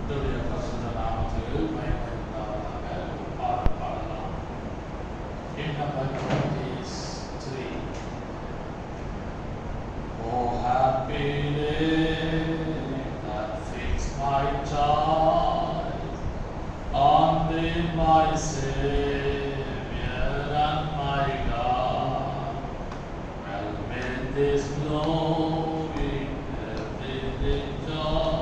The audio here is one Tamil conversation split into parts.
கர்த்தருடைய பரிசுத்த நாமத்துக்கு மகிமை உண்டாவதாக. ஒரு பாடல் பாடலாம். Hymn number 23. Oh, happy day that fixed my child on thee, my Savior and my God. Well, with this glory, everything joy,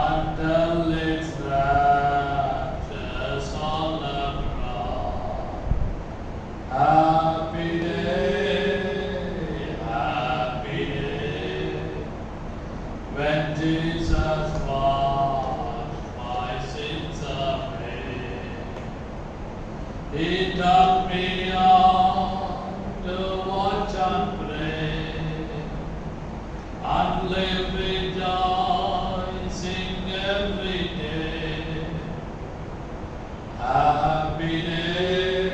until its raptures all abroad. Happy day, when Jesus washed my sins away. He taught me how to watch and pray, and live rejoicing every day. Happy day,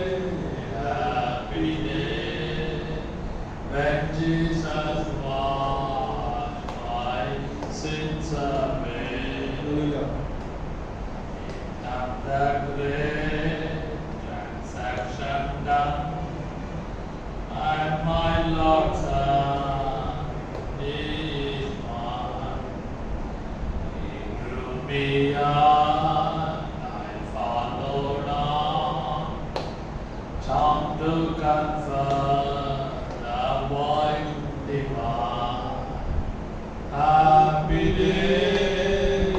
when Jesus washed my sins away. And the great transaction done, and my Lord's hand is mine. He drew me on, I followed on, charmed to confirm the void divine. Happy day,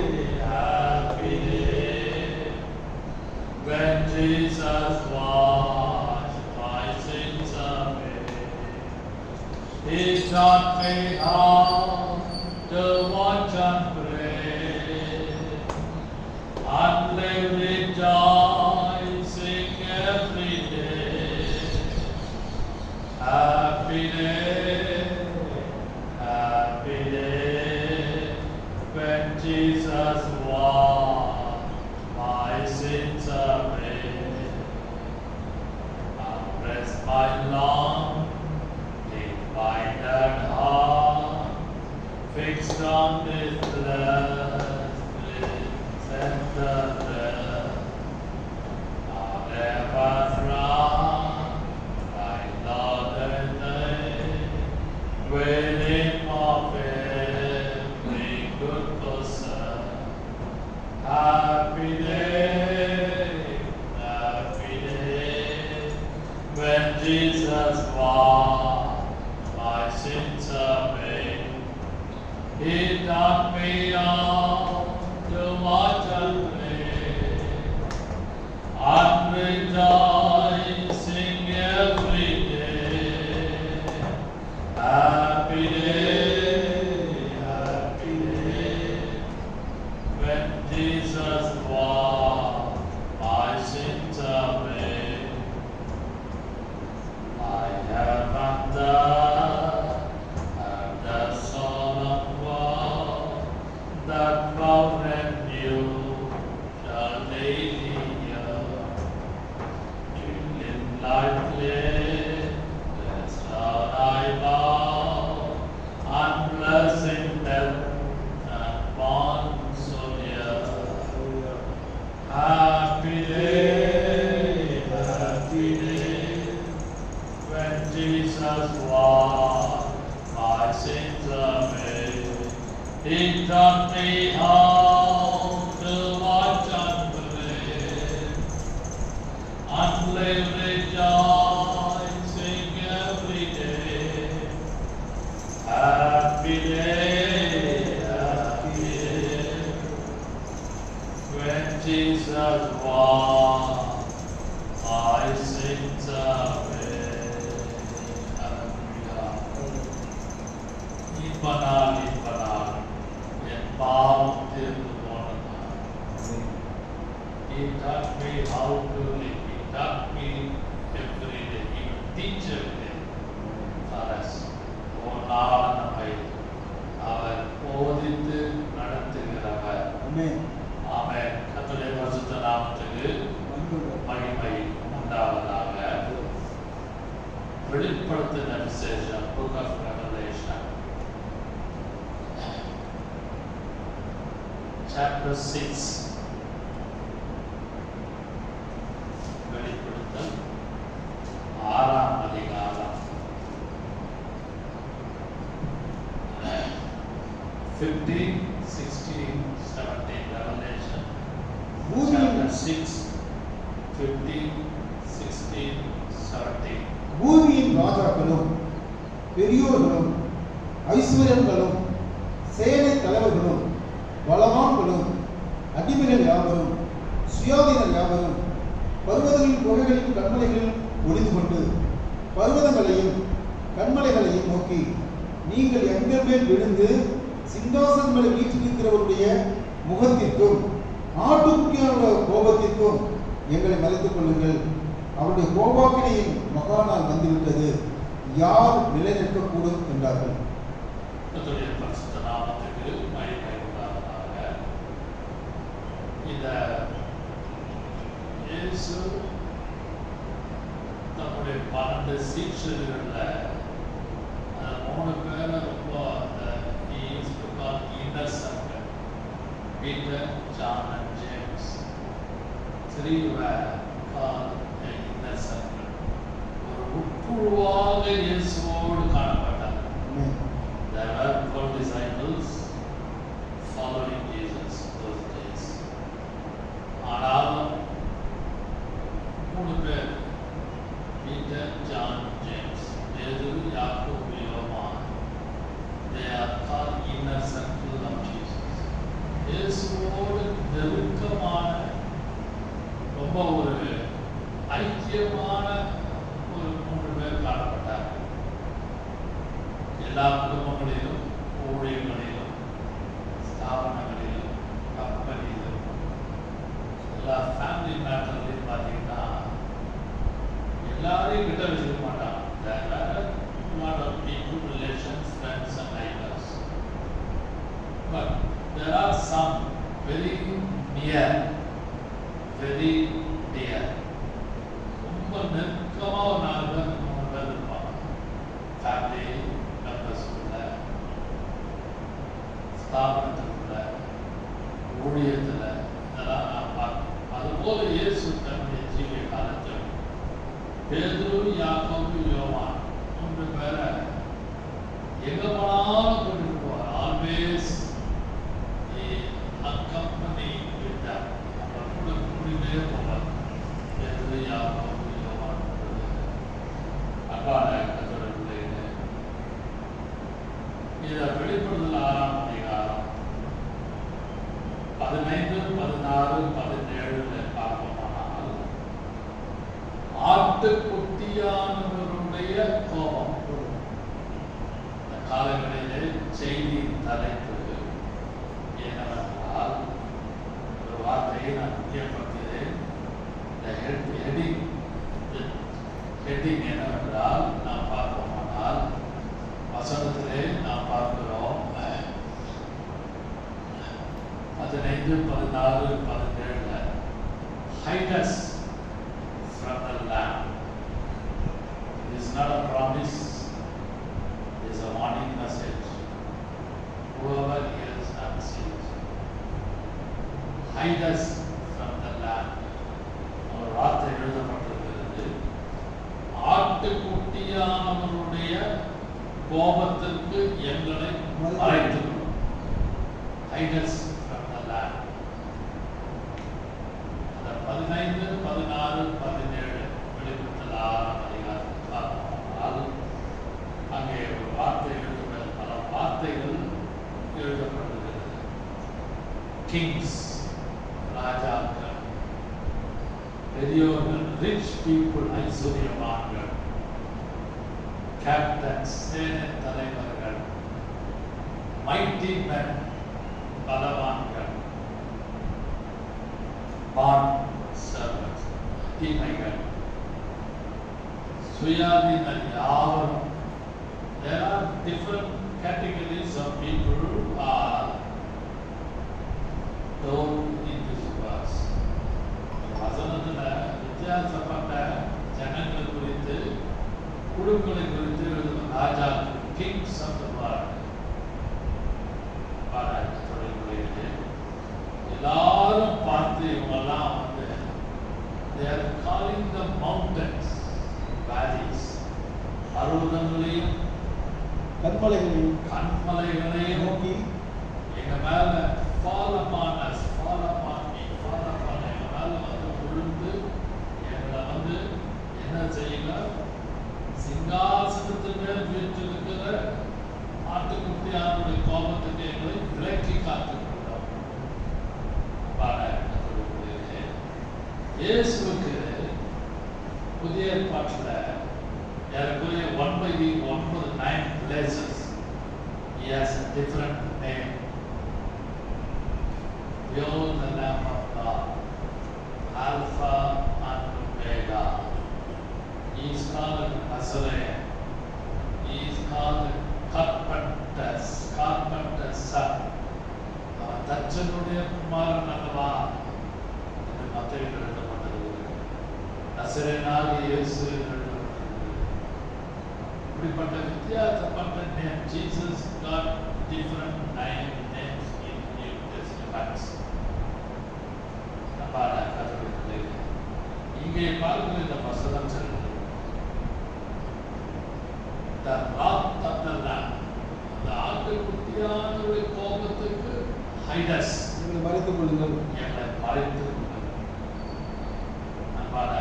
when Jesus washed my sins away. He taught me how to watch and pray, and live rejoicing every day. Happy day, when Jesus washed my sins away. And bless my long, divided heart, fixed on this blessed center there. Forever throng, thy Lord and day, with him of every good person. Happy day, when Jesus washed my sins away. He taught me how to watch and pray, and rejoicing every day. Happy day, when Jesus washed my sins away. I have undone the solemn vow that vowed and you shall daily hear. To live lightly, blessed are I vow, and blessing death and born so near. Happy day, when Jesus washed my sins away. He taught me how to watch and pray, and live rejoicing every day. Happy day, when Jesus washed my sins away. Hallelujah. இப்பனால் என் பாவம் தீர்ந்து போனதால். He taught me how to live. He taught me every day. He will teach every day for us. ஒரு நாள் நம்மை அவர் போதித்து நடத்துகிறவர். ஆமென். கர்த்தருடைய பரிசுத்த நாமத்துக்கு மகிமை உண்டாவதாக. வெளிப்படுத்தின விசேஷம், Book of Revelation. chapter 6. வெளிப்படுத்தல் 6ஆம் அதிகாரம் 15, 16, 17. Revelation chapter 6, 15, 16, 17. பூமியின் ராஜாக்களும் பெரியோர்களும் ஐஸ்வர்யங்களும் சேனை தலைவர்களும் பலவான்களும் அடிமைகள் யாவரும் சுயாதீனர் யாவரும் பர்வதங்களின் குகைகளின் கண்மலைகளில் ஒளிந்து கொண்டு பர்வதங்களையும் கண்மலைகளையும் நோக்கி, நீங்கள் எங்கள் மேல் விழுந்து சிங்காசனம் மேல் வீற்றிருக்கிறவருடைய முகத்திற்கும் ஆட்டுக்குட்டியான கோபத்திற்கும் எங்களை மறைத்துக் கொள்ளுங்கள். அவருடைய கோபாக்கினையின் மகாநாள் வந்துவிட்டது, யார் நிலைநிற்கக்கூடும் என்றார்கள். பரிசுத்த நாமத்துக்கு மகிமை உண்டாவதாக. இந்த இயேசு நம்முடைய 12 சீஷர்கள்ல 3 பேரை ரொம்ப inner circle, Peter, John and James. 3 were called the inner circle. ஒரு உட்குழுவாக இயேசுவோடு காணப்பட்டார். There were 12 disciples following Jesus those days. ஆனாலும் 3 பேர், பீட்டர், ஜான், ஜேம்ஸ், பேதுரு, யாக்கோபு, யோவான், they are called inner circle of Jesus. இயேசுவோடு நெருக்கமான, ரொம்ப ஒரு ஐக்கியமான ஒரு 3 பேர் காணப்பட்டார். எல்லா குடும்பங்களிலும், ஊழியர்களிலும், ஸ்தாபனங்களிலும், கம்பெனியிலும், எல்லா ஃபேமிலி மேட்டர்லையும் பார்த்தீங்கன்னா எல்லாரையும் விட வச்சுக்க மாட்டாங்க. There are a lot of people, relations, friends and neighbors. But there are some very near, very dear. ரொம்ப நெருக்கமாக ஒரு 4 பேர் 3 பேர் இருப்பாங்க. ஃபேமிலி மெம்பர்ஸ்குள்ள, ஸ்தாபனத்துக்குள்ள, ஊழியத்தில், இதெல்லாம் நான் பார்க்கணும். அதுபோல இயேசு தன்னுடைய ஜீவிய காலத்தில் பேதுரு, யாக்கோபு, யோவான் 3 பேரை எங்கே போனாலும் கொண்டுட்டு போவார். ஆல்வேஸ் அக்கம்பனி விட்டார். அவர் கூட கூடிலே போவார். பேதுரு, யாக்கோபு, யோவான். அன்பான கர்த்தருடைய பிள்ளைகளே, இதை வெளிப்படுத்தல் 6ஆம் அதிகாரம் 15, 16, 17 பார்ப்போமானால், ஆட்டுக்குட்டியானவருடைய கோபம். இந்த காலங்களிலே செய்தியின் தலைப்பு என்னவென்றால், ஒரு வார்த்தையை நான் முக்கியப்படுத்துகிறேன். இந்த ஹெட்டிங் என்னவென்றால், நாம் பார்ப்போமானால் வசனத்திலே நாம் பார்க்கிறோம் 15, 16, 17. Hide us from the Lamb. It is not a promise, it is a warning message. Whoever hears and sees. Hide us from the Lamb. ஒரு வார்த்தை எழுதப்பட்டிருக்கிறது. ஆட்டுக்குட்டியானவருடைய கோபத்திற்கு எங்களை மறைத்துக்கொள்ளும். Hide us from the Lamb. அந்த 15, 16, 17 வெளிப்படுத்தல் 6ஆம் அதிகாரத்தில் பார்ப்போமானால், அங்கே ஒரு வார்த்தை எழுதப்பட்ட, பல வார்த்தைகள் எழுதப்பட்டிருக்கிறது. கிங்ஸ், ராஜாக்கள், பெரியோர்கள், ரிச் பீப்புள், ஐஸ்வர்யவான்கள், கேப்டன்ஸ், சேனை தலைவர்கள், மைட்டி மென், பலவான்கள், பாண்ட் சர்வன்ஸ், அடிமைகள், சுயாதீனர் யாவரும். There are different categories of people who are told in this verse. வசனத்தில் வித்தியாசப்பட்ட ஜனங்கள் குறித்து, குழுக்களை குறித்து எழுதும் ராஜா, கிங்ஸ் ஆஃப் த வேர்ல்ட். தொழில்முறையிலே இவங்கெல்லாம் they are calling the mountains valleys. பர்வதங்களையும் கன்மலைகளையும் நோக்கி எங்க மேல fall upon us, fall upon me, fall upon எங்க மேல விழுந்து எங்களை என்ன செய்யுங்க, சிங்காசனத்தின் மேல் வீற்றிருக்கிற ஆட்டுக்குட்டியானுடைய கோபத்துக்கு எங்களை விலக்கி காத்துக்கொண்டோம். இயேசுவுக்கு புதிய ஏற்பாட்டில் ஏறக்குறைய 9 places he has a different name. Behold the Lamb of God, Alpha and Omega. He is called Nazarene. He is called Carpenter's son. அவன் தச்சனுடைய குமாரன் அல்லவா என்று மத்தேயுவில் எழுதப்பட்டிருக்கிறது. நசரேயனாகிய இயேசு எழுதப்பட்டிருக்கிறது. இப்படிப்பட்ட வித்தியாசப்பட்ட name, Jesus got different names in New Testament. இங்கே பார்க்கிற இந்த வசனம் சொல்லுது, the wrath of the Lamb, அந்த ஆட்டுக்குட்டியானுடைய கோபத்துக்கு hide us, எங்களை மறைத்துக் கொள்ளுங்கள். எங்களை மறைத்துக் கொள்ளுங்கள். அன்பான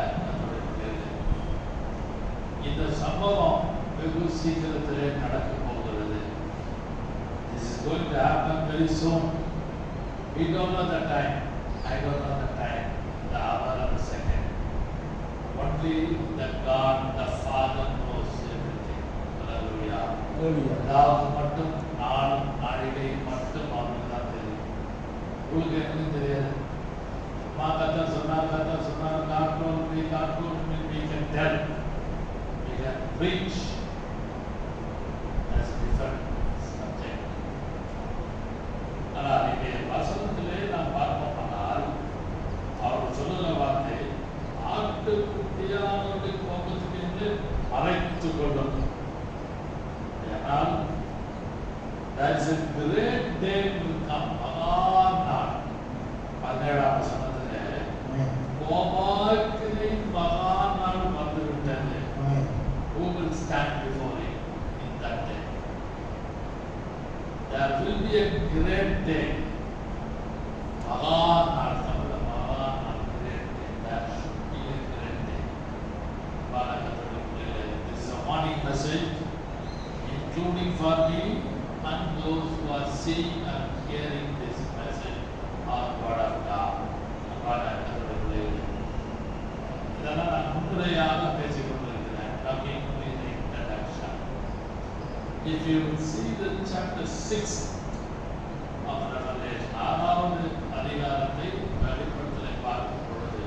இந்த சம்பவம் வெகு சீக்கிரத்திலே நடக்க போகிறது. This is going to happen very soon. We don't know the time. I don't know the time, the hour or the second. Only the God, the Father knows everything. Hallelujah. அதாவது மட்டும் நாளும் நாழிகையும் மட்டும் அவனுக்கு தான் தெரியும். உங்களுக்கு எனக்கு தெரியாது. கத்தா சொன்னார் காற்றோம் we can tell, we can preach. That's different subject. ஆனால் இங்கே வசனத்திலே நாம் பார்ப்போமானால் அவர் சொல்லுகிற வார்த்தை ஆட்டுக்குட்டியானுடைய கோபத்துக்கு என்று மறைத்துக் கொள்ளும். ஆனால் that's a great day will come. மகாநாள் 17ஆம் வசனத்திலே கோபாக்கினை மகாநாள் வந்துவிட்டது. Who will stand before him in that day? There will be a great day. மகாநாள், Tamil மகாநாள், great day. There should be a great day. This is a warning message, including for me and those who are seeing and hearing this message or word of God. இதெல்லாம் நான் முன்னுரையாக பேசிக் கொண்டிருக்கிறேன். Talking in the introduction. If you see the chapter 6 of Revelation, 6வது அதிகாரத்தை வெளிப்படுத்தலை பார்க்கும் பொழுது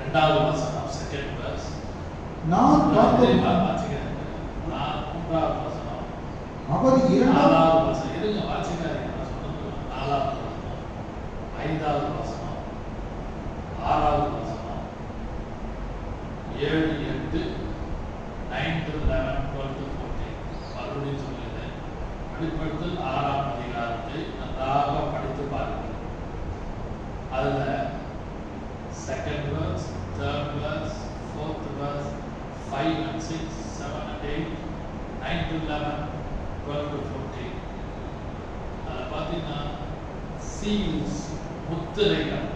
2வது வசனம், 2nd verse, நான் பார்த்தேன். 3வது வசனம், அவர் 4வது வசனம், இருங்க வாசிக்காதீங்க, நான் சொல்றது 4வது வசனம், 5வது வசனம், 6வது வசனம், 7, 8, 9 to 11, 12 to 14. மறுபடியும் சொல்லுகிறேன், வெளிப்படுத்தல் 6ஆம் அதிகாரத்தை நன்றாக படித்து பாருங்கள். அதுல 2nd verse, 3rd verse, 4th verse, 5 and 6, 7 and 8, 9 to 11, 12 to 14. அதை பார்த்தீங்கன்னா seals, முத்திரைகள்,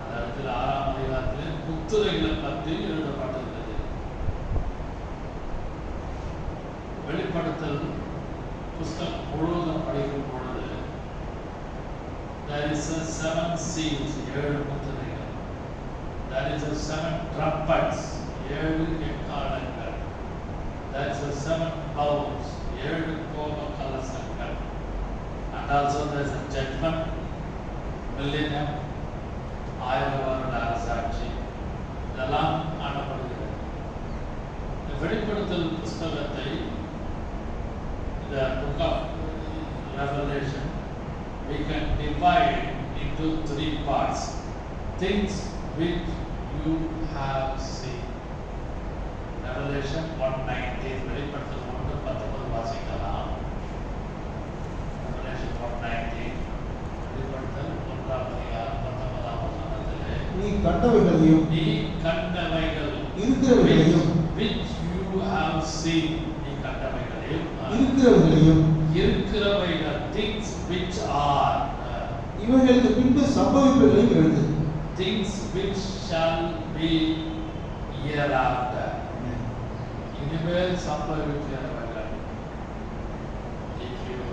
அந்த இடத்துல 6ஆம் அதிகாரத்திலே முத்திரைகளை பற்றி எழுதப்பட்டிருக்கிறது. வெளிப்படுத்தல் புஸ்தகம் முழுவதும் படிக்கும் பொழுது there is a 7 seals, 7 முத்திரைகள். There is a 7 trumpets, 7 எக்காளங்கள். There is a 7 bowls, 7 கோப கலசங்கள். And also there is a judgment, millennium, 1000 வருட அரசாட்சி. இதெல்லாம் காணப்படுகிறது. இந்த வெளிப்படுத்தல் புஸ்தகத்தை, the book of Revelation, we can divide into 3 parts. Things which you have seen. Revelation 1:19, வெளிப்படுத்தல் 1:19 வாசிக்கலாம். Revelation 1:19, நீ கண்டவைகளையும் நீ கண்டவைகள் இருக்கிறவைகளையும் which you have seen நீ கண்டவைகளையும் இருக்கிறவைகளையும் இருக்கிறவைகள் things which are இவைகளுக்கு பின்பு சம்பவிப்பவைகளையும் எழுது. things which shall be hereafter இனிமேல் சம்பவிக்கிறவைகள். If you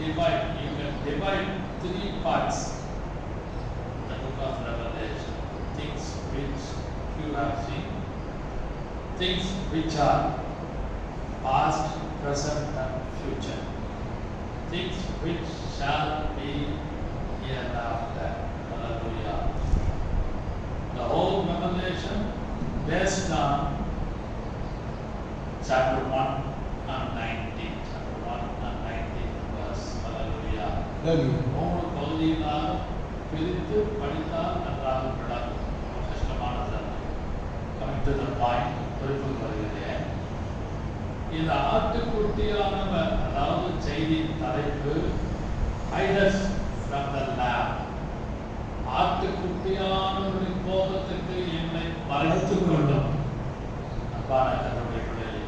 divide, you can divide 3 parts the book of Revelation. Things which you have seen, things which are past, present and future, things which shall be hereafter. Hallelujah. The whole Revelation based on chapter 1 and 19. Chapter 1 and 19 verse. Hallelujah. மூணு பகுதிகளாக பிரித்து படித்தால் நன்றாக விளங்கும். கஷ்டமானது. Coming to the point, குறிப்புக்கு வருகிறேன். இந்த ஆட்டுக்குட்டியானவர், அதாவது செய்தியின் தலைப்பு ஹைடஸ் ஃப்ரம் த லேம்ப். ஆட்டுக்குட்டியானவரின் கோபத்துக்கு என்னை மறைத்துக் கொள்ளும். அன்பான கர்த்தருடைய பிள்ளைகளே,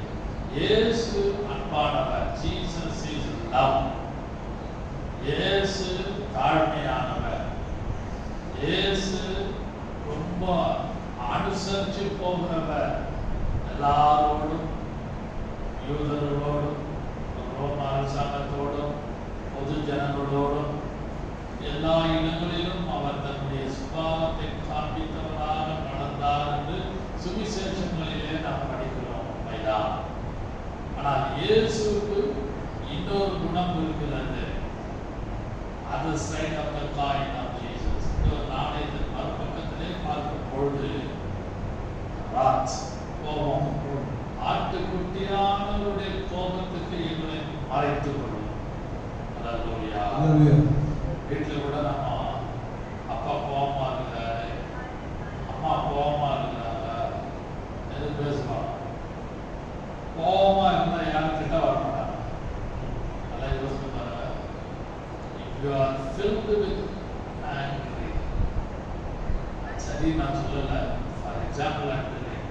இயேசு அன்பானவர். Jesus is love. இயேசு தாழ்மையானவர். இயேசு ரொம்ப அனுசரித்து போகிறவர். எல்லாரோடும், யூதர்களோடும், ரோம அரசாங்கத்தோடும், பொது ஜனங்களோடும், எல்லா இடங்களிலும் அவர் தன்னுடைய சுபாவத்தை காண்பித்தவராக நடந்தார் என்று சுவிசேஷங்களிலே நாம் படிக்கிறோம். மைதான். ஆனால் இயேசுவுக்கு இன்னொரு குணம் இருக்கிறது. அது side of the coin of Jesus. இன்னொரு நாணயத்தின் மறுபக்கத்திலே பார்க்கும் பொழுது கோபம், ஆட்டுக்குட்டியானவருடைய கோபத்துக்கு எங்களை மறைத்துக் கொள்ளும். அல்லேலூயா. வீட்டில் கூட நம்ம அப்பா கோபமா இருக்கிறாரு, அம்மா கோபமா இருக்கிறாங்க, எது பேசுவாங்க. கோபமா இருந்தா யாரும் கிட்ட வர மாட்டாங்க. நல்லா யோசிச்சு பாருங்க. If you are filled with anger, சரி நான் சொல்லல, for example I'm telling,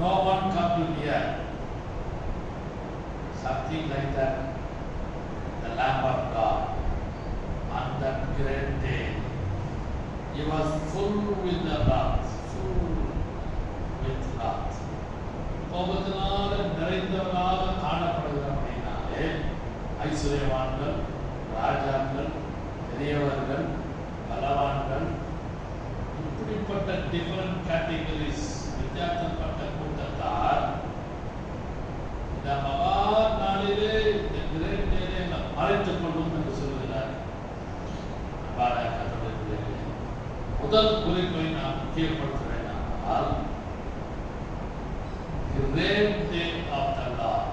no one come to hear something like that. The Lamb of God on that great day, he was full with the wrath, full with wrath. கோபத்தினால நிறைந்தவனாக காணப்படுகிறபடினாலே ஐஸ்வர்யவான்கள், ராஜாக்கள், பெரியவர்கள், பலவான்கள், இப்படிப்பட்ட டிஃபரண்ட் கேட்டகரிஸ், வித்தியாசப்பட்ட கூட்டத்தார் இந்த மகா நாளிலே, இந்த கிரேட் டேலே மறைத்துக் கொள்ளும் என்று சொல்கிறார். முதல் குறிப்பை நான் முக்கியப்படுத்துகிறேன். ஆனால் great day of the Lord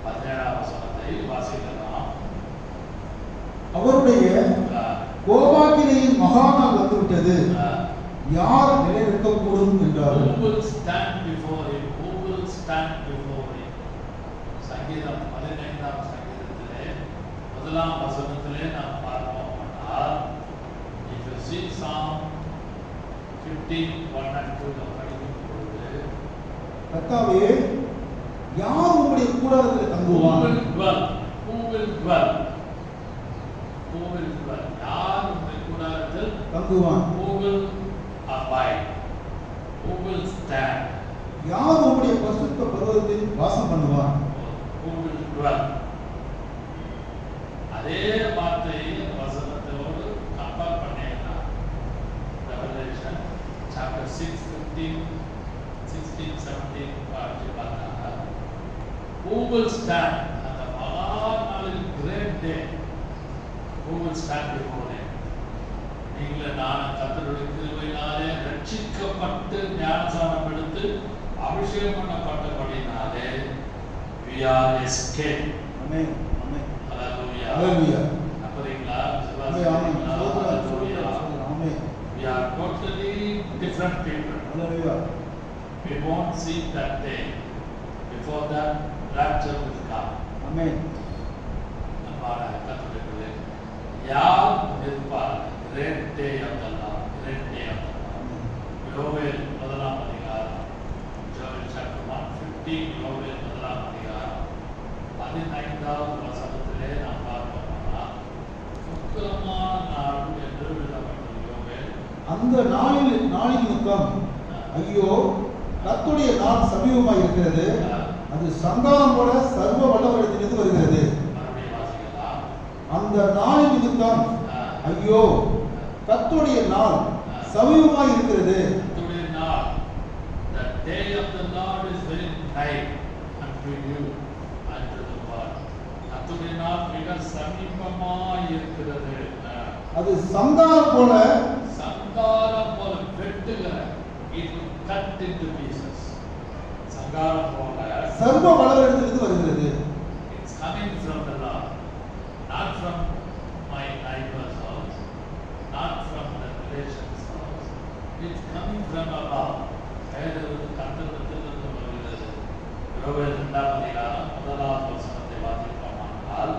17ஆம் வசனத்தை வாசிக்கலாம். அவருடைய கோபாக்கினையின் மகாநாள் வந்துவிட்டது, யார் நிலைநிற்கக்கூடும் என்றார். Who will stand before him? Who will stand before him? சங்கீதம் 15ஆம் சங்கீதத்திலே முதலாம் வசனத்திலே நாம் பார்ப்போம். ஆனால் if you see Psalm 15:1 and 2 படிக்கும் பொழுது, கர்த்தாவே, யார் உம்முடைய கூடாரத்தில் தங்குவான்? Who will dwell? யார் உம்முடைய கூடாரத்தில் தங்குவான்? Who will abide? Who will stand? யார் உம்முடைய பரிசுத்த பர்வதத்தில் வாசம் பண்ணுவான்? Who will dwell? அதே வார்த்தையை வசனத்தோடு கம்பேர் பண்ணீங்கன்னா Revelation chapter 6, 15, 16, 17 பார்த்து பார்த்தாங்க. Who will stand? அந்த மகா நாளில் great day. Who will stand before him? நீங்கள் நான் கர்த்தருடைய கிருபையினாலே ரட்சிக்கப்பட்டு ஞானஸ்நானம் எடுத்து அபிஷேகம் பண்ணப்பட்டபடினாலே we are escaped. ஆமென். ஆமென். ஹalleluya. ஹalleluya. நம்புறீங்களா? ஆமென். ஹalleluya. ஆமென். We are totally different people. Hallelujah. We won't see that day. Before that, rapture will come. ஆமென். அன்பான கர்த்தருடைய யார் நிற்பார்? Great day of the Lord. Great day அந்த நாளின் நிமித்தம் ஐயோ, கர்த்தருடைய நாள் சமீபமாய் இருக்கிறது. அது சங்காரம் போல சர்வ வல்லவரிடத்திலிருந்து வருகிறது. மறுபடியும் வாசிக்கலாம். அந்த நாளின் நிமித்தம் ஐயோ, கர்த்தருடைய நாள் சமீபமாய் இருக்கிறது. கர்த்தருடைய நாள், the day of the Lord is very nigh unto you, unto the world. கர்த்தருடைய நாள் மிக சமீபமாய் இருக்கிறது. அது சங்காரம் போல சங்காரம் போல வெட்டுகிற, it will cut into pieces. சங்காரம் போல சர்வ வல்லவரிடத்திலிருந்து வருகிறது. it's coming from the Lord, not from my neighbor's house, not from the relation's house. It's coming from above. வேறொரு கர்த்தரிடத்திலிருந்து வருகிறது. யோவேல் 2ஆம் அதிகாரம் 1ஆம் வசனத்தை வாசிப்போமானால்,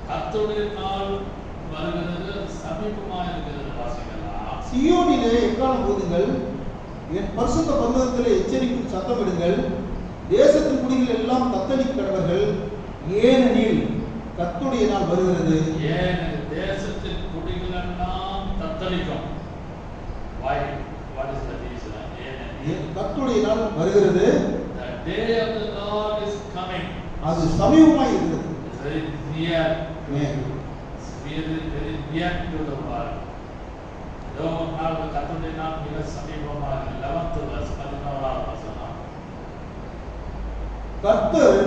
கர்த்தருடைய நாள் வருகிறது, சமீபமாக இருக்கிறது. வாசிக்கலாம். சீயோனிலே எக்காலம் ஊதுங்கள், என் பரிசுத்த பர்வதத்திலே எச்சரிக்கும் சத்தமிடுங்கள், தேசத்தின் குடிகள் எல்லாம் தத்தளிக்க கடவர்கள், ஏனெனில் கர்த்தருடைய நாள் வருகிறது. ஏனெனில் தேசத்தின் குடிகள் எல்லாம் தத்தளிக்கும். Why? What is the reason? ஏனெனில் கர்த்தருடைய நாள் வருகிறது. the day of the Lord is coming. அது சமீபமாய் இருக்கிறது. It's very near to you. It's very, very near to the world. இதோ ஒரு நாள் கர்த்தருடைய நாள் மிக சமீபமாக 11th verse 11ஆம் வசனம். கர்த்தர்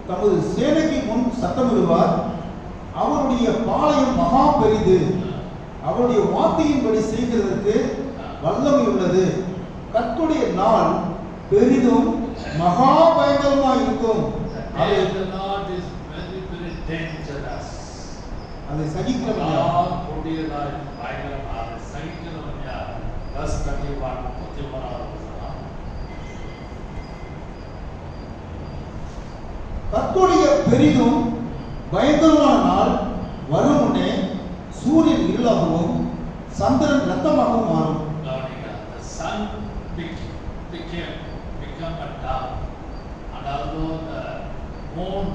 தமது சேனைக்கு முன் சத்தமிடுவார், அவருடைய பாளையம் மகா பெரிது, அவருடைய வார்த்தையின்படி செய்கிறதற்கு வல்லமை உள்ளது. கர்த்தருடைய நாள் பெரிதும் மகா பயங்கரமாய் இருக்கும். The day of the Lord is very, very dangerous. அதை சகிக்கிறவன் மகா யார்? கொடியதாய் பயங்கரமாக சகிக்கிறவன் யார்? verse 31 31ஆம் வசனம். கர்த்தருடைய பெரிதும் பயங்கரமான நாள் வரும் முன்னே சூரியன் இருளாகவும் சந்திரன் இரத்தமாகவும் மாறும். கவனிங்க. The sun become a dark, and although the moon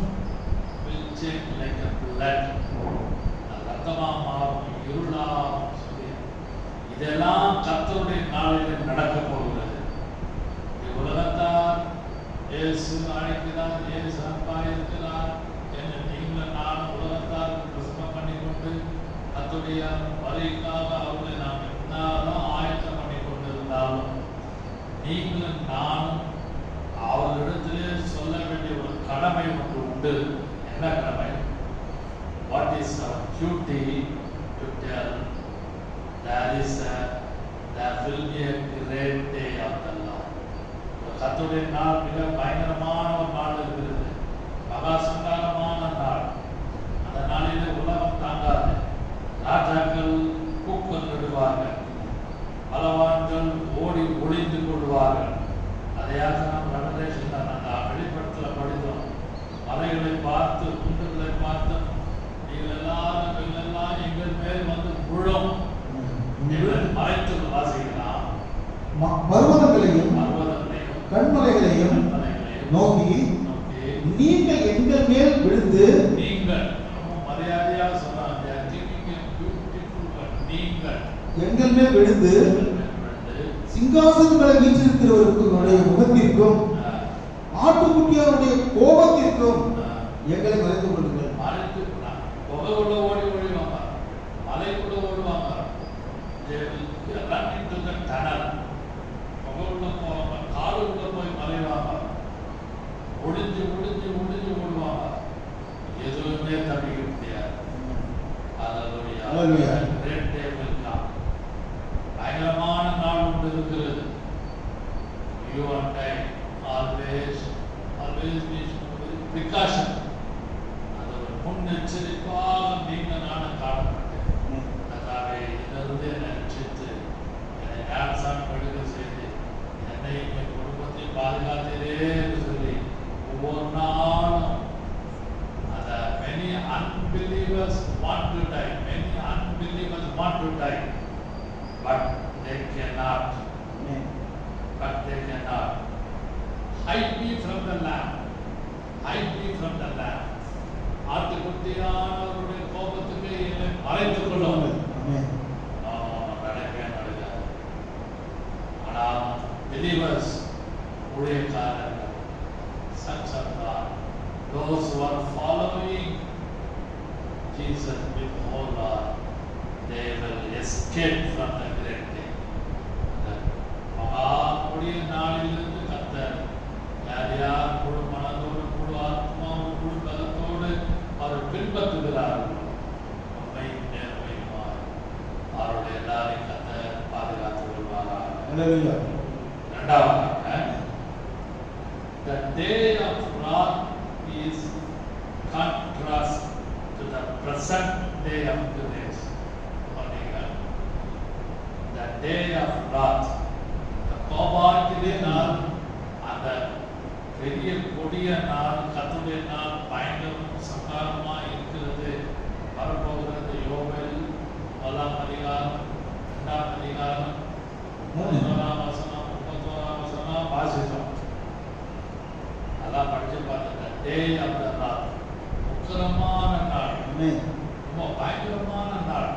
will change like a blood, ரத்தமா மாறும், இருளாகும் சூரியன். இதெல்லாம் கர்த்தருடைய நாளில் நடக்க போகிறது. உலகத்தார் இயேசு அழைக்கிறார், இயேசு அன்பாய் இருக்கிறார் என்று நீங்கள் நானும் உலகத்தார் பிரசங்கம் பண்ணிக்கொண்டு கர்த்தருடைய வருகைக்காக அவர்களை நாம் என்னதான் ஆயத்தம் பண்ணி கொண்டிருந்தாலும், நீங்களும் நானும் அவர்களிடத்திலே சொல்ல வேண்டிய ஒரு கடமை ஒன்று உண்டு. என்ன கடமை? What is our duty to tell? There will be a great day of the Lord. கர்த்தருடைய நாள் மிக பயங்கரமான ஒரு நாள் இருக்கிறது, மகா சங்காரமான நாள். அந்த நாளிலே உலகம் தாங்காது. ராஜாக்கள் கூக்குரல் விடுவார்கள், பலவான்கள் ஓடி ஒளிந்து கொள்வார்கள். அதையாக நாம் ரெவலேஷன் அந்த வெளிப்படுத்தல படித்தோம். மலைகளை பார்த்து குன்றுகளை பார்த்து நீங்கள் எல்லாம் எங்கள் மேல் வந்து விழும் மறைத்து வாசிக்கலாம். பர்வதங்களையும் கண்மலைகளையும் நோக்கி நீங்கள் எங்கள் மேல் விழுந்து, நீங்கள் மரியாதையாக சொன்னாங்க, நீங்கள் எங்கள் மேல் விழுந்து சிங்காசனங்களை வீற்றிருக்கிறவர்களுடைய முகத்திற்கும் ஆட்டுக்குட்டியாருடைய கோபத்திற்கும் எங்களை மறைத்துக் கொள்ளுங்கள். மறைத்து புகைக்குள்ள ஓடுவாங்க, மலைக்குள்ள ஓடுவாங்க, புகைக்குள்ள போவாங்க, காலுக்குள்ள போய் மறைவாங்க, ஒளிஞ்சு ஒளிஞ்சு ஒளிஞ்சு ஓடுவாங்க. எதுவுமே தப்பிக்க முடியாது. Hallelujah. Great day will come. பயங்கரமான நாள் ஒன்று இருக்கிறது. You and I always need precaution. அது ஒரு முன்னெச்சரிப்பாக நீங்கள் நானும் காணப்பட்டேன். அதற்காக இதிலிருந்து என்னை ரட்சித்து என்னை ஞானசானம் எடுக்க செய்து என்னை என் குடும்பத்தை பாதுகாத்ததே என்று சொல்லி ஒவ்வொரு நாளும் அந்த many unbelievers want to die, many unbelievers want to die, but they cannot. But they cannot. Hide me from the Lamb. Hide me from the Lamb. ஆட்டுக்குட்டியானவருடைய கோபத்துக்கு என்னை மறைத்துக் கொள்ளுங்கள். நடக்க believers, ஊழியக்காரர்கள், sons of God, those who are following Jesus with whole heart, they will escape from the great day. மகாபுரிய நாளிலிருந்து கர்த்தர் யார் யார் முழு மனதோடு முழு ஆத்மாவோடு முழு பலத்தோடு அவர் பின்பற்றுகிறார்களோ உண்மையும் நேர்மையுமாய் அவருடைய எல்லாரையும் கர்த்தர் பாதுகாத்து வருவாராக. இரண்டாவதாக, the day of wrath is contrast to the present day of grace. The day of wrath, கோபாக்கிலே நாள், அந்த பெரிய கொடிய நாள், கர்த்தருடைய நாள் பயங்கரம் சங்காரமா இருக்கிறது, வரப்போகிறது. யோவேல் 1ஆம் அதிகாரம் 2ஆம் அதிகாரம் 31ஆம் வசனம் 31ஆம் வசனம் வாசித்தோம். அதான் படிச்சு பார்த்தேன். டே ஆஃப் த ராத், உக்கிரமான நாள், ரொம்ப பயங்கரமான நாள்,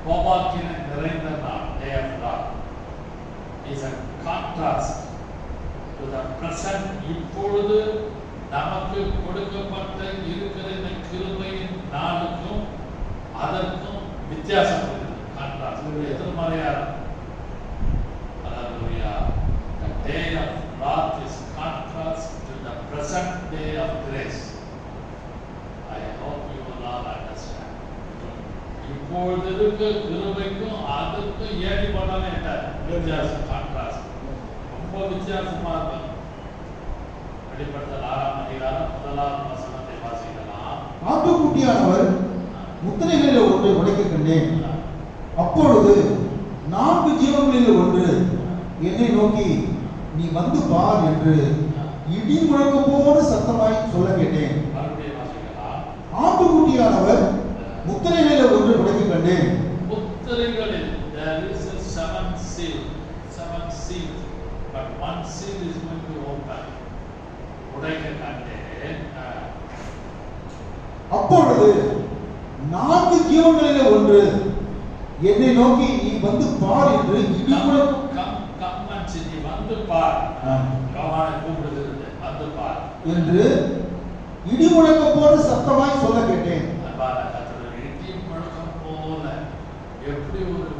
கோபாக்கினை நிறைந்த நாள். Day of wrath is a contrast to the present. இப்பொழுது நமக்கு கொடுக்கப்பட்ட இருக்கிற இந்த கிருபையின் நாளுக்கும் அதற்கும் வித்தியாசம் இருக்குது. கான்ட்ராஸ்ட், எதிர்மறையா. Hallelujah. The day of wrath is contrast to the present day of grace. I hope you will all understand. இப்பொழுது இருக்க கிருபைக்கும் அதுக்கும் ஏடி பண்ணாலே வித்தியாசம், கான்ட்ராஸ்ட் ரொம்ப வித்தியாசமா இருக்கும். வெளிப்படுத்தல் 6ஆம் அதிகாரம் 1ஆம் வசனத்தை வாசிக்கலாம். ஆட்டுக்குட்டியானவர் முத்திரைகளில் ஒன்றை உடைக்க கண்டேன். அப்பொழுது 4 ஜீவன்களில் ஒன்று என்னை நோக்கி நீ வந்து பார் என்று இடி முழக்கமோடு சத்தமாய் சொல்ல கேட்டேன். மறுபடியும் வாசிக்கலாம். ஆட்டுக்குட்டியானவர் முத்திரைகளில் ஒன்று உடைக்க கண்டேன். முத்திரைகளில் there is a seven seal, but one seal is going to open. உடைக்க கண்டேன். அப்பொழுது 4 ஜீவன்களில் ஒன்று என்னை நோக்கி நீ வந்து பார் என்று இடி முழக்கம் நீ வந்து பார், யோவானை கூப்பிடுகிறது, வந்து பார் என்று இடி முழக்கமோடு சத்தமாய் சொல்ல கேட்டேன். இடி முழக்கம் போல எப்படி ஒரு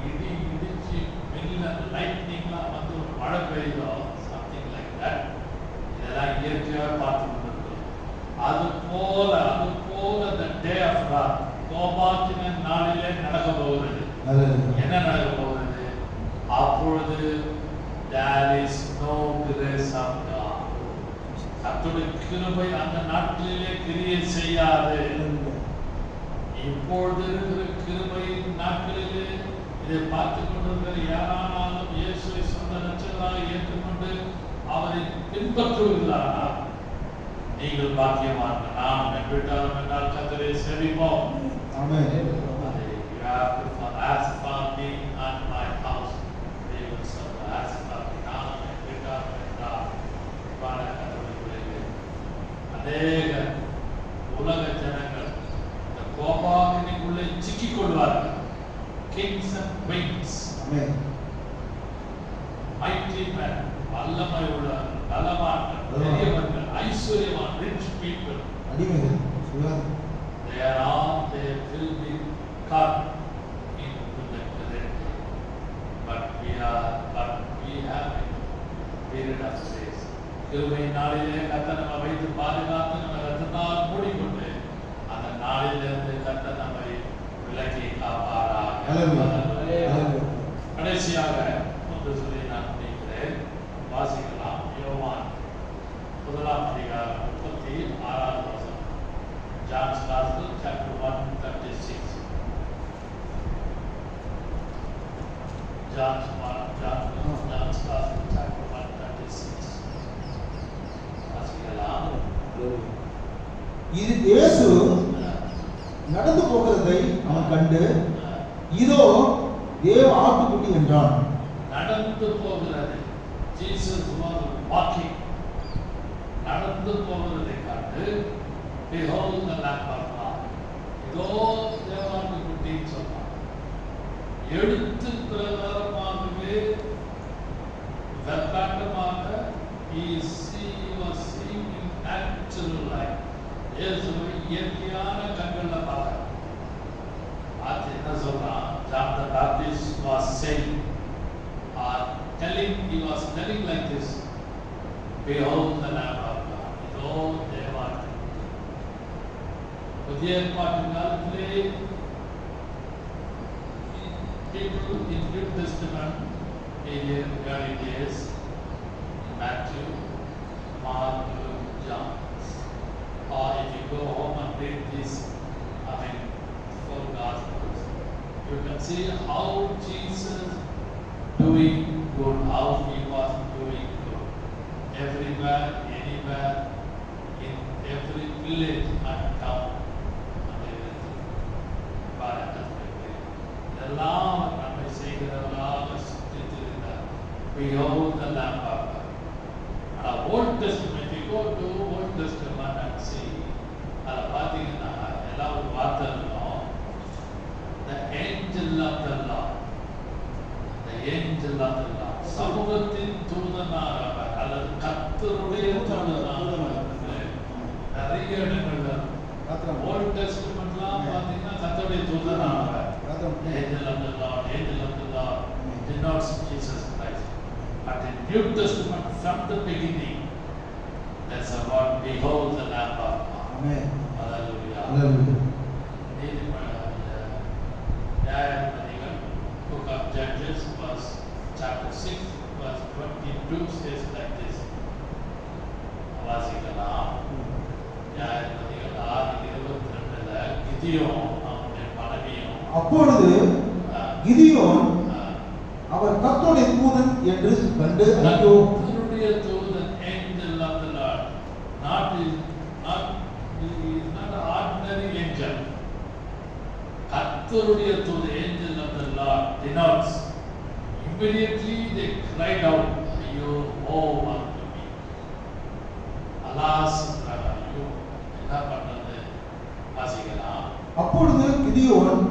இடி இடிச்சு மின்னல் லைட்னிங்லாம் வந்து ஒரு மழை பெய்யுதோ, சம்திங் லைக் தட். இதெல்லாம் இயற்கையாக பார்த்து கொண்டிருக்கிறோம். அது போல the day of wrath, கோபாக்கின நாளிலே நடக்க போகிறது. என்ன நடக்க போகிறது? அப்பொழுது there is no grace of God. கர்த்தருடைய கிருபை அந்த நாட்களிலே கிரியை செய்யாது. இப்பொழுது இருக்கிற கிருபையின் நாட்களிலே இதை பார்த்து கொண்டிருக்கிற யாரானாலும் இயேசுவை சொந்த ரட்சகராக ஏற்றுக்கொண்டு அவரை பின்பற்றுகிறார். நீங்கள் பாக்கியவான்கள். நாம் நம்பிட்டாலும் என்றால் கர்த்தரை சேவிப்போம். ஆமென். You have to ask for me and my house. They will serve. Ask for me. நாம் நம்பிட்டாலும் என்றால் கர்த்தருடைய அநேக உலக ஜனங்கள் இந்த கோபாக்கினைக்குள்ளே சிக்கிக் கொள்வார்கள். Kings and queens. Amen. Mighty men, வல்லமை உள்ளவர்கள், பலவான்கள், பெரியவர்கள், ஐஸ்வர்யவான், rich people. அடிமைகள் சொல்றாங்க. They will be caught into the great day. But we have a period of grace. கிருபை நாளிலே கர்த்தர் நம்மை வைத்து பாதுகாத்து நம்ம ரத்தத்தால் மூடிக்கொண்டு அந்த நாளிலிருந்து கர்த்தர் நம்மை விலக்கி காப்பாராக. கடைசியாக ஒன்று சொல்லி நான் முடிக்கிறேன். வாசிக்கலாம். யோவான் 1ஆம் அதிகாரம் 36ஆம் வசனம். John's Gospel, chapter 1:36. John's Gospel, chapter 1:36. வாசிக்கலாம். இது இயேசு நடந்து போகிறதை அவன் கண்டு இதோ தேவ ஆட்டுக்குட்டி என்றான். நடந்து போகிறது. Jesus was walking. நடந்து போகிறதை கண்டு behold the Lamb of God. இதோ தேவ ஆட்டுக்குட்டின்னு சொன்னான். எழுத்து பிரகாரமாகவே வெப்ப New Testament period, early days, Matthew, Mark, Luke, John. Or if you go home and read this, four Gospels, you can see how Jesus doing good, how he was doing good. Everywhere, anywhere, in every village and town, and everything. எல்லாம் நம்மை செய்கிறவர்களாக சுத்தித்திருந்தார். Behold the Lamb of God. And Old Testament, if you go to Old Testament and see, அதில் பார்த்தீங்கன்னா எல்லாம் ஒரு வார்த்தை இருக்கும். The angel of the Lord. The angel of the Lord. சமூகத்தின் தூதனாக அல்லது கர்த்தருடைய தூதனாக நிறைய இடங்கள்ல ஓல்ட் டெஸ்டமெண்ட்லாம் பார்த்தீங்கன்னா கர்த்தருடைய தூதனாக angel of the Lord, angel of the Lord denotes Jesus Christ. But in New Testament, from the beginning, there's a word, behold the Lamb of God. Amen. Hallelujah. Hallelujah. Book of Judges, chapter 6, verse 22 says like this. வாசிக்கலாம். நியாயாதிபதிகள் 6:22 கிதியோன் அவனுடைய மனைவியும் அப்பொழுது கிதியோன் அவர் கர்த்தருடைய தூதன் என்று கண்டு ஐயோ, கர்த்தருடைய தூதன், angel of the Lord, he is not an ordinary angel. கர்த்தருடைய தூதன், angel of the Lord denotes, immediately they cried out, ஐயோ, woe unto me. Alas, ஐயோ, என்ன பண்றது? வாசிக்கலாம். அப்பொழுது கிதியோன்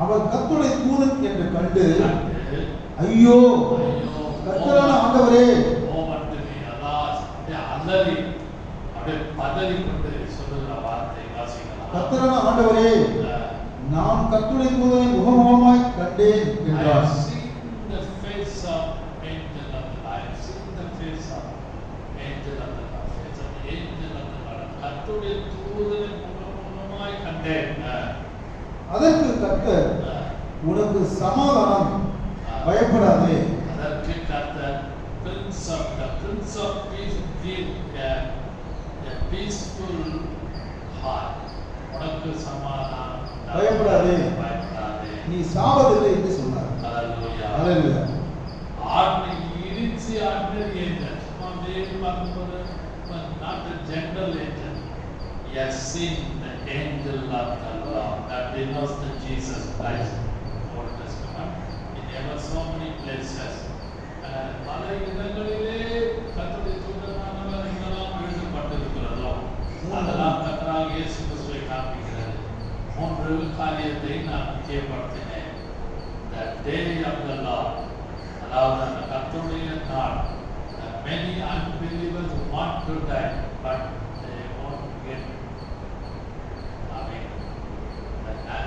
அவர் கர்த்தருடைய தூதன் என்று கண்டு ஐயோ, கர்த்தரான ஆண்டவரே, கர்த்தரான ஆண்டவரே, நான் கர்த்தருடைய தூதனை முகமுகமாய் கண்டேன் என்றார். அதற்கு கர்த்தர், உனக்கு சமாதானம், பயப்படாதே. அதற்கு கர்த்தர், Prince of Peace, give a peaceful heart. உனக்கு சமாதானம், பயப்படாதே, நீ சாவதில்லை என்று சொன்னார். Hallelujah. Hallelujah. Ordinary angel, not a general angel. He has seen the angel of the Lord. That denotes the Jesus Christ. Old Testament. In ever so many places. பல இடங்களிலே கர்த்தருடைய தூதனானவர் எங்கெல்லாம் எழுதப்பட்டிருக்கிறதோ அதெல்லாம் கர்த்தராகிய இயேசு கிறிஸ்துவை காண்பிக்கிறது. 3 காரியத்தை நான் முக்கியப்படுத்தினேன். The day of the Lord, அதாவது அந்த கர்த்தருடைய நாள். Many unbelievers want to die, but they won't get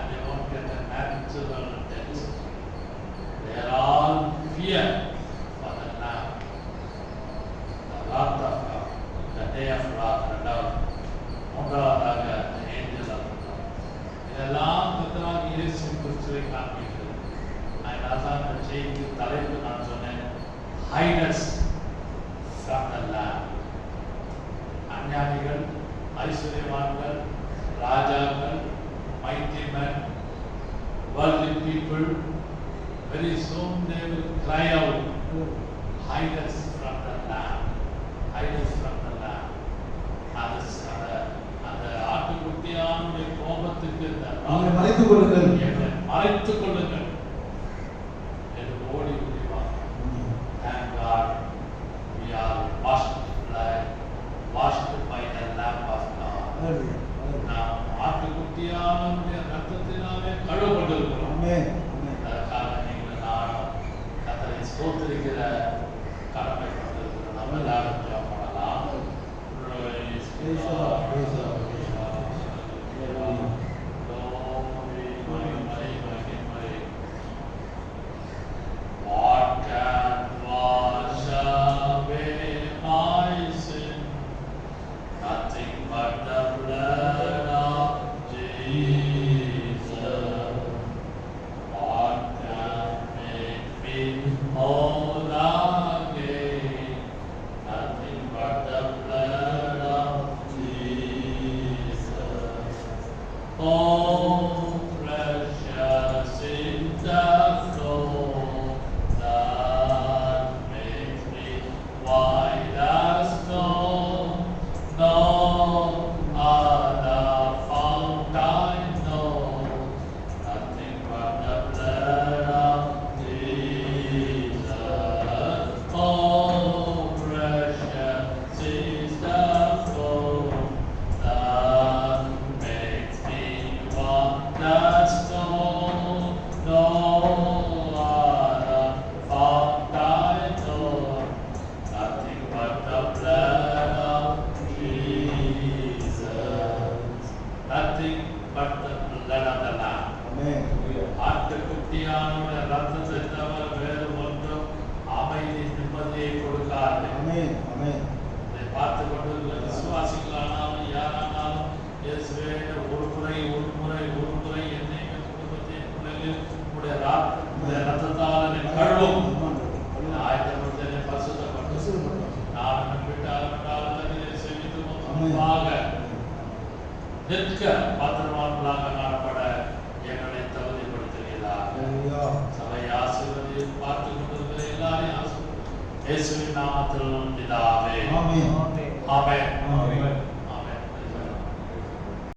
they won't get the natural death. They are all fear for the Lamb, the wrath of God, the day of wrath. மூன்றாவதாக the angel of the Lord. இதெல்லாம் கர்த்தராகிய இயேசு கிறிஸ்துவை காண்பிக்கிறது. அதனால தான் இந்த செய்தி தலைப்பு நான் சொன்னேன், hide us from the Lamb. அஞ்ஞானிகள், ஐஸ்வர்யவான்கள், ராஜாக்கள், mighty men, worldly people, very soon they will cry out, hide us from the Lamb, hide us from the Lamb. அந்த ஆட்டுக்குட்டியானுடைய கோபத்துக்கு மறைத்துக் கொள்ளுங்கள், மறைத்துக் கொள்ளுங்கள் என்று ஓடி முடிவாங்க. Thank God we are washed by the Lamb of God. நாம் ஆட்டுக்குட்டியானுடைய ரத்தத்தினாலே கழுவப்பட்டிருக்கிறோம். அதற்காக நீங்கள் நானும் கர்த்தரை ஸ்தோத்திரிக்கிற கடமைப்பட்டிருக்கிறோம். நம்ம எல்லாரும் ஜெபம் பண்ணலாம். What can wash away my sin? Nothing but the blood of Jesus. What can make ஆமென். ஆட்டுக்குட்டியானுடைய ரத்தத்தை தவிர வேறு ஒன்றும் அமைதி நிம்மதியை கொடுக்காது. ஆமென். ஆமென். இதை பார்த்து கொண்டிருக்கிற விசுவாசிகளானாலும் யாரானாலும் இயேசுவே ஒரு முறை என்னை குடும்பத்தின் பிள்ளைகள் உடைய ரத்தத்தால் என்னை கழுவும். ஆயத்தப்படுத்த என்னை பரிசுத்தப்படுத்தும். நான் விட்டாலும் செவித்து முகமாக நிற்க பாத்திரமானவர்களாக காணப்பட எங்களை தகுதிப்படுத்துகிறார். சபை ஆசீர்வதியை பார்த்து கொண்டிருக்கிற எல்லாரையும் ஆசீர்வதி. இயேசுவின் நாமத்தில் பிதாவே. ஆமென். ஆமென்.